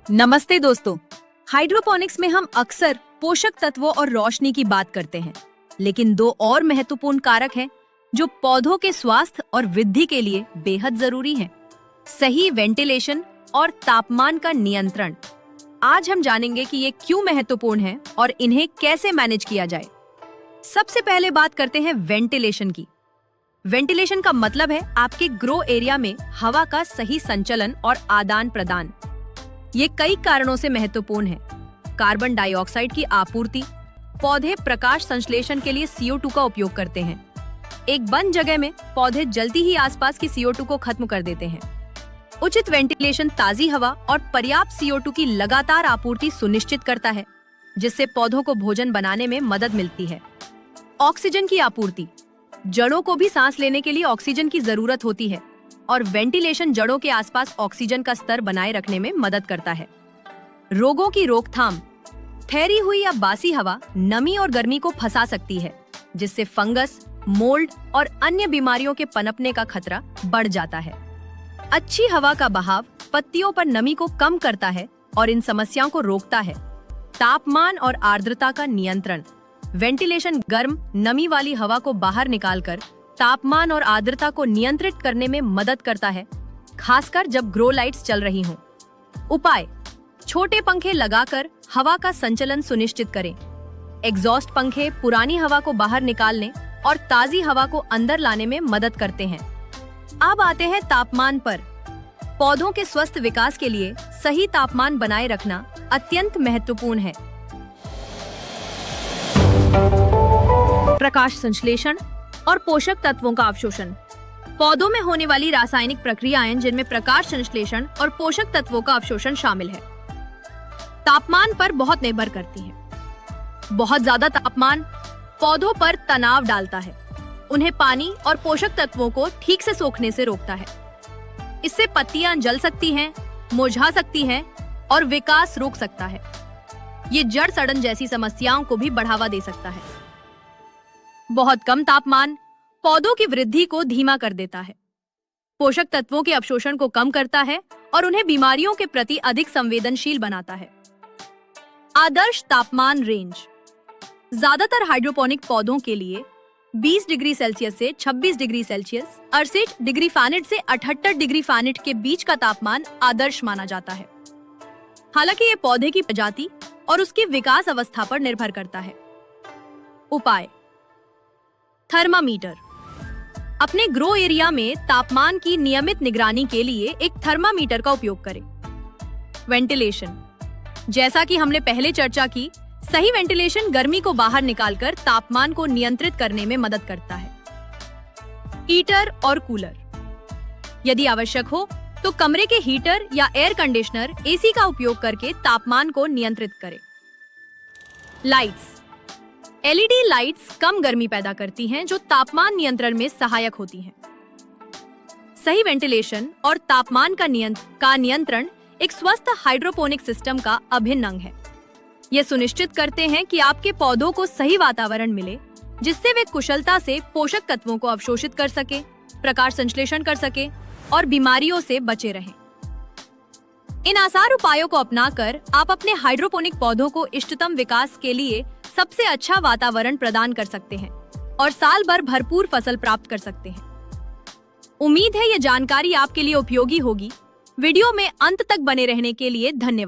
नमस्ते दोस्तों। हाइड्रोपोनिक्स में हम अक्सर पोषक तत्वों और रोशनी की बात करते हैं, लेकिन दो और महत्वपूर्ण कारक हैं जो पौधों के स्वास्थ्य और वृद्धि के लिए बेहद जरूरी हैं। सही वेंटिलेशन और तापमान का नियंत्रण। आज हम जानेंगे कि ये क्यों महत्वपूर्ण है और इन्हें कैसे मैनेज किया जाए। सबसे पहले बात करते हैं वेंटिलेशन की। वेंटिलेशन का मतलब है आपके ग्रो एरिया में हवा का सही संचलन और आदान प्रदान। ये कई कारणों से महत्वपूर्ण है। कार्बन डाइऑक्साइड की आपूर्ति। पौधे प्रकाश संश्लेषण के लिए CO2 का उपयोग करते हैं। एक बंद जगह में पौधे जल्दी ही आसपास की CO2 को खत्म कर देते हैं। उचित वेंटिलेशन ताजी हवा और पर्याप्त CO2 की लगातार आपूर्ति सुनिश्चित करता है, जिससे पौधों को भोजन बनाने में मदद मिलती है। ऑक्सीजन की आपूर्ति। जड़ों को भी सांस लेने के लिए ऑक्सीजन की जरूरत होती है और वेंटिलेशन जड़ों के आसपास ऑक्सीजन का स्तर बनाए रखने में मदद करता है। रोगों की रोकथाम। ठहरी हुई या बासी हवा नमी और गर्मी को फंसा सकती है, जिससे फंगस, मोल्ड और अन्य बीमारियों के पनपने का खतरा बढ़ जाता है। अच्छी हवा का बहाव पत्तियों पर नमी को कम करता है और इन समस्याओं को रोकता है। तापमान और आर्द्रता का नियंत्रण। वेंटिलेशन गर्म, नमी वाली हवा को बाहर निकालकर तापमान और आर्द्रता को नियंत्रित करने में मदद करता है, खासकर जब ग्रो लाइट्स चल रही हों। उपाय: छोटे पंखे लगाकर हवा का संचलन सुनिश्चित करें। एग्जॉस्ट पंखे पुरानी हवा को बाहर निकालने और ताजी हवा को अंदर लाने में मदद करते हैं। अब आते हैं तापमान पर। पौधों के स्वस्थ विकास के लिए सही तापमान बनाए रखना अत्यंत महत्वपूर्ण है। प्रकाश संश्लेषण और पोषक तत्वों का अवशोषण। पौधों में होने वाली रासायनिक प्रक्रियाएं जिनमें प्रकाश संश्लेषण और पोषक तत्वों का अवशोषण शामिल है, तापमान पर बहुत निर्भर करती है। बहुत ज्यादा तापमान पौधों पर तनाव डालता है, उन्हें पानी और पोषक तत्वों को ठीक से सोखने से रोकता है। इससे पत्तियां जल सकती हैं, मुरझा सकती हैं और विकास रुक सकता है। ये जड़ सड़न जैसी समस्याओं को भी बढ़ावा दे सकता है। बहुत कम तापमान पौधों की वृद्धि को धीमा कर देता है, पोषक तत्वों के अवशोषण को कम करता है और उन्हें बीमारियों के प्रति अधिक संवेदनशील बनाता है। आदर्श तापमान रेंज। ज्यादातर हाइड्रोपोनिक पौधों के लिए 20 डिग्री सेल्सियस से 26 डिग्री सेल्सियस, 68 डिग्री फ़ारेनहाइट से 78 डिग्री फ़ारेनहाइट के बीच का तापमान आदर्श माना जाता है। हालांकि ये पौधे की प्रजाति और उसकी विकास अवस्था पर निर्भर करता है। उपाय: थर्मामीटर। अपने ग्रो एरिया में तापमान की नियमित निगरानी के लिए एक थर्मामीटर का उपयोग करें। वेंटिलेशन। जैसा कि हमने पहले चर्चा की, सही वेंटिलेशन गर्मी को बाहर निकालकर तापमान को नियंत्रित करने में मदद करता है। हीटर और कूलर। यदि आवश्यक हो तो कमरे के हीटर या एयर कंडीशनर AC का उपयोग करके तापमान को नियंत्रित करें। लाइट्स। LED लाइट्स कम गर्मी पैदा करती हैं, जो तापमान नियंत्रण में सहायक होती हैं। सही वेंटिलेशन और तापमान का नियंत्रण एक स्वस्थ हाइड्रोपोनिक सिस्टम का अभिन्न अंग है। ये सुनिश्चित करते हैं कि आपके पौधों को सही वातावरण मिले, जिससे वे कुशलता से पोषक तत्वों को अवशोषित कर सके, प्रकाश संश्लेषण कर सके और बीमारियों से बचे रहें। इन आसान उपायों को अपनाकर आप अपने हाइड्रोपोनिक पौधों को इष्टतम विकास के लिए सबसे अच्छा वातावरण प्रदान कर सकते हैं और साल भर भरपूर फसल प्राप्त कर सकते हैं। उम्मीद है ये जानकारी आपके लिए उपयोगी होगी। वीडियो में अंत तक बने रहने के लिए धन्यवाद।